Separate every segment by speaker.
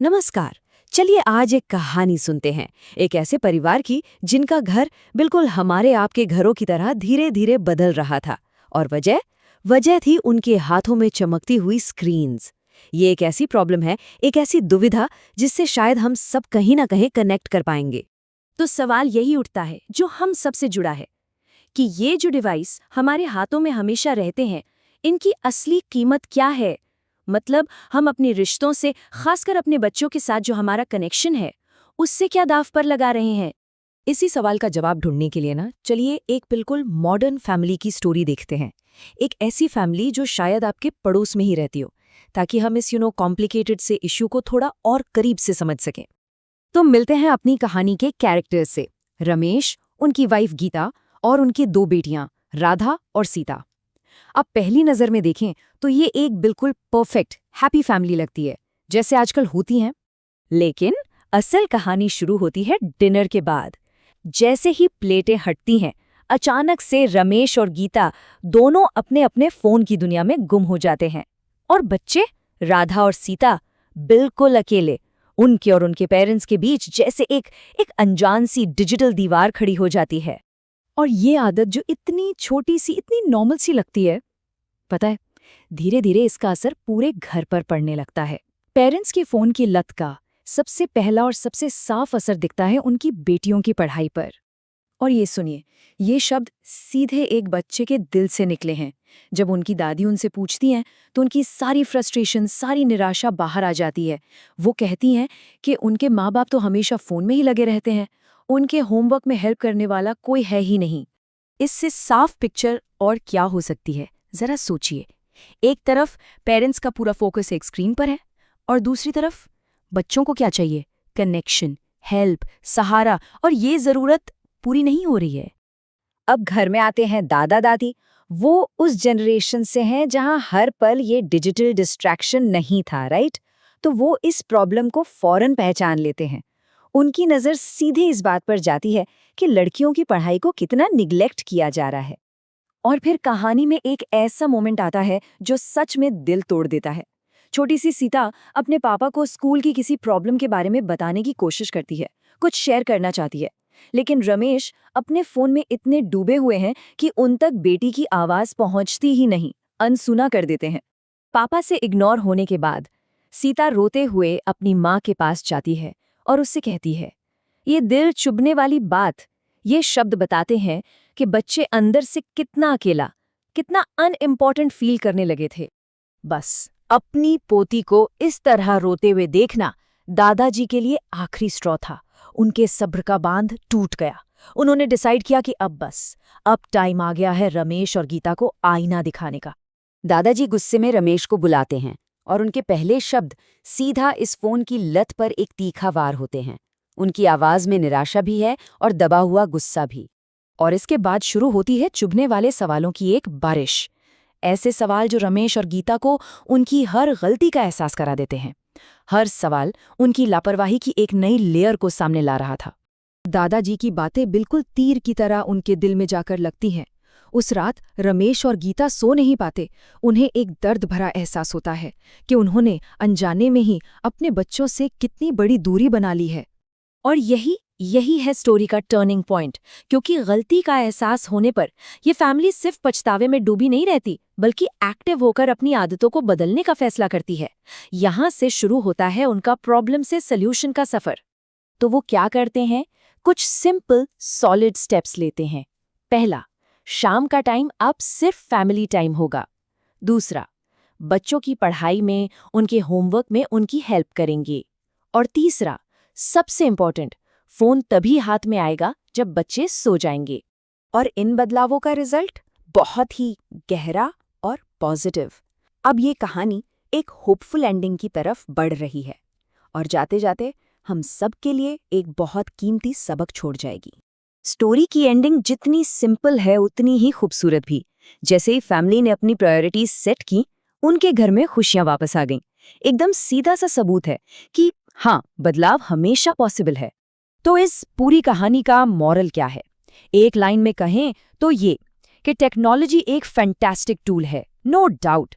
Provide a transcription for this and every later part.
Speaker 1: नमस्कार। चलिए आज एक कहानी सुनते हैं, एक ऐसे परिवार की जिनका घर बिल्कुल हमारे आपके घरों की तरह धीरे धीरे बदल रहा था। और वजह थी उनके हाथों में चमकती हुई स्क्रीन्स। ये एक ऐसी प्रॉब्लम है, एक ऐसी दुविधा जिससे शायद हम सब कहीं ना कहीं कनेक्ट कर पाएंगे। तो सवाल यही उठता है जो हम सबसे जुड़ा है कि ये जो डिवाइस हमारे हाथों में हमेशा रहते हैं, इनकी असली कीमत क्या है। मतलब हम अपने रिश्तों से, खासकर अपने बच्चों के साथ जो हमारा कनेक्शन है, उससे क्या दांव पर लगा रहे हैं। इसी सवाल का जवाब ढूंढने के लिए चलिए एक बिल्कुल मॉडर्न फैमिली की स्टोरी देखते हैं। एक ऐसी फैमिली जो शायद आपके पड़ोस में ही रहती हो, ताकि हम इस कॉम्प्लिकेटेड से इश्यू को थोड़ा और करीब से समझ सकें। तो मिलते हैं अपनी कहानी के कैरेक्टर्स से, रमेश, उनकी वाइफ गीता और उनकी दो बेटियां राधा और सीता। अब पहली नज़र में देखें तो ये एक बिल्कुल परफेक्ट हैप्पी फैमिली लगती है, जैसे आजकल होती हैं। लेकिन असल कहानी शुरू होती है डिनर के बाद। जैसे ही प्लेटें हटती हैं, अचानक से रमेश और गीता दोनों अपने अपने फोन की दुनिया में गुम हो जाते हैं। और बच्चे, राधा और सीता, बिल्कुल अकेले। उनके और उनके पेरेंट्स के बीच जैसे एक अनजान सी डिजिटल दीवार खड़ी हो जाती है। और ये आदत जो इतनी छोटी सी, इतनी नॉर्मल सी लगती है, पता है, धीरे धीरे इसका असर पूरे घर पर पड़ने लगता है। पेरेंट्स के फोन की लत का सबसे पहला और सबसे साफ असर दिखता है उनकी बेटियों की पढ़ाई पर। और ये सुनिए, ये शब्द सीधे एक बच्चे के दिल से निकले हैं। जब उनकी दादी उनसे पूछती हैं तो उनकी सारी फ्रस्ट्रेशन, सारी निराशा बाहर आ जाती है। वो कहती हैं कि उनके माँ बाप तो हमेशा फ़ोन में ही लगे रहते हैं, उनके होमवर्क में हेल्प करने वाला कोई है ही नहीं। इससे साफ पिक्चर और क्या हो सकती है, ज़रा सोचिए। एक तरफ पेरेंट्स का पूरा फोकस एक स्क्रीन पर है, और दूसरी तरफ बच्चों को क्या चाहिए? कनेक्शन, हेल्प, सहारा, और ये ज़रूरत पूरी नहीं हो रही है। अब घर में आते हैं दादा दादी। वो उस जनरेशन से हैं जहां हर पल ये डिजिटल डिस्ट्रैक्शन नहीं था, राइट? तो वो इस प्रॉब्लम को फौरन पहचान लेते हैं। उनकी नज़र सीधे इस बात पर जाती है कि लड़कियों की पढ़ाई को कितना निग्लेक्ट किया जा रहा है। और फिर कहानी में एक ऐसा मोमेंट आता है जो सच में दिल तोड़ देता है। छोटी सी सीता अपने पापा को स्कूल की किसी प्रॉब्लम के बारे में बताने की कोशिश करती है, कुछ शेयर करना चाहती है। लेकिन रमेश अपने फोन में इतने डूबे हुए हैं कि उन तक बेटी की आवाज पहुंचती ही नहीं, अनसुना कर देते हैं। पापा से इग्नोर होने के बाद सीता रोते हुए अपनी माँ के पास जाती है और उससे कहती है, ये दिल चुभने वाली बात, ये शब्द बताते हैं कि बच्चे अंदर से कितना अकेला, कितना अनइम्पॉर्टेंट फील करने लगे थे। बस अपनी पोती को इस तरह रोते हुए देखना दादाजी के लिए आखिरी स्ट्रॉ था। उनके सब्र का बांध टूट गया। उन्होंने डिसाइड किया कि अब टाइम आ गया है रमेश और गीता को आईना दिखाने का। दादाजी गुस्से में रमेश को बुलाते हैं और उनके पहले शब्द सीधा इस फोन की लत पर एक तीखा वार होते हैं। उनकी आवाज में निराशा भी है और दबा हुआ गुस्सा भी। और इसके बाद शुरू होती है चुभने वाले सवालों की एक बारिश। ऐसे सवाल जो रमेश और गीता को उनकी हर गलती का एहसास करा देते हैं। हर सवाल उनकी लापरवाही की एक नई लेयर को सामने ला रहा था। दादाजी की बातें बिल्कुल तीर की तरह उनके दिल में जाकर लगती हैं। उस रात रमेश और गीता सो नहीं पाते। उन्हें एक दर्द भरा एहसास होता है कि उन्होंने अनजाने में ही अपने बच्चों से कितनी बड़ी दूरी बना ली है। और यही है स्टोरी का टर्निंग पॉइंट, क्योंकि गलती का एहसास होने पर ये फैमिली सिर्फ पछतावे में डूबी नहीं रहती, बल्कि एक्टिव होकर अपनी आदतों को बदलने का फैसला करती है। यहाँ से शुरू होता है उनका प्रॉब्लम से सल्यूशन का सफर। तो वो क्या करते हैं? कुछ सिंपल सॉलिड स्टेप्स लेते हैं। पहला, शाम का टाइम अब सिर्फ फैमिली टाइम होगा। दूसरा, बच्चों की पढ़ाई में, उनके होमवर्क में उनकी हेल्प करेंगे। और तीसरा, सबसे इम्पोर्टेंट, फोन तभी हाथ में आएगा जब बच्चे सो जाएंगे। और इन बदलावों का रिजल्ट बहुत ही गहरा और पॉजिटिव। अब ये कहानी एक होपफुल एंडिंग की तरफ बढ़ रही है, और जाते जाते हम सब के लिए एक बहुत कीमती सबक छोड़ जाएगी। स्टोरी की एंडिंग जितनी सिंपल है उतनी ही खूबसूरत भी। जैसे ही फैमिली ने अपनी प्रायोरिटीज सेट की, उनके घर में खुशियां वापस आ गईं। एकदम सीधा सा सबूत है कि हाँ, बदलाव हमेशा पॉसिबल है। तो इस पूरी कहानी का मॉरल क्या है? एक लाइन में कहें तो ये कि टेक्नोलॉजी एक फैंटास्टिक टूल है, नो डाउट,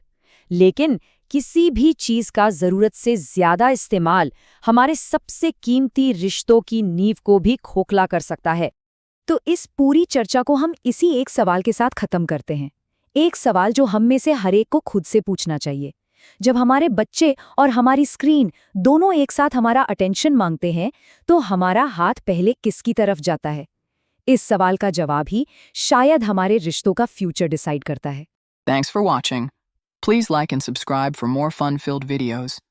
Speaker 1: लेकिन किसी भी चीज का जरूरत से ज्यादा इस्तेमाल हमारे सबसे कीमती रिश्तों की नींव को भी खोखला कर सकता है। तो इस पूरी चर्चा को हम इसी एक सवाल के साथ खत्म करते हैं। एक सवाल जो हम में से हर एक को खुद से पूछना चाहिए। जब हमारे बच्चे और हमारी स्क्रीन दोनों एक साथ हमारा अटेंशन मांगते हैं, तो हमारा हाथ पहले किसकी तरफ जाता है? इस सवाल का जवाब ही शायद हमारे रिश्तों का फ्यूचर डिसाइड करता है।
Speaker 2: Thanks for watching. Please like and subscribe for more fun-filled videos.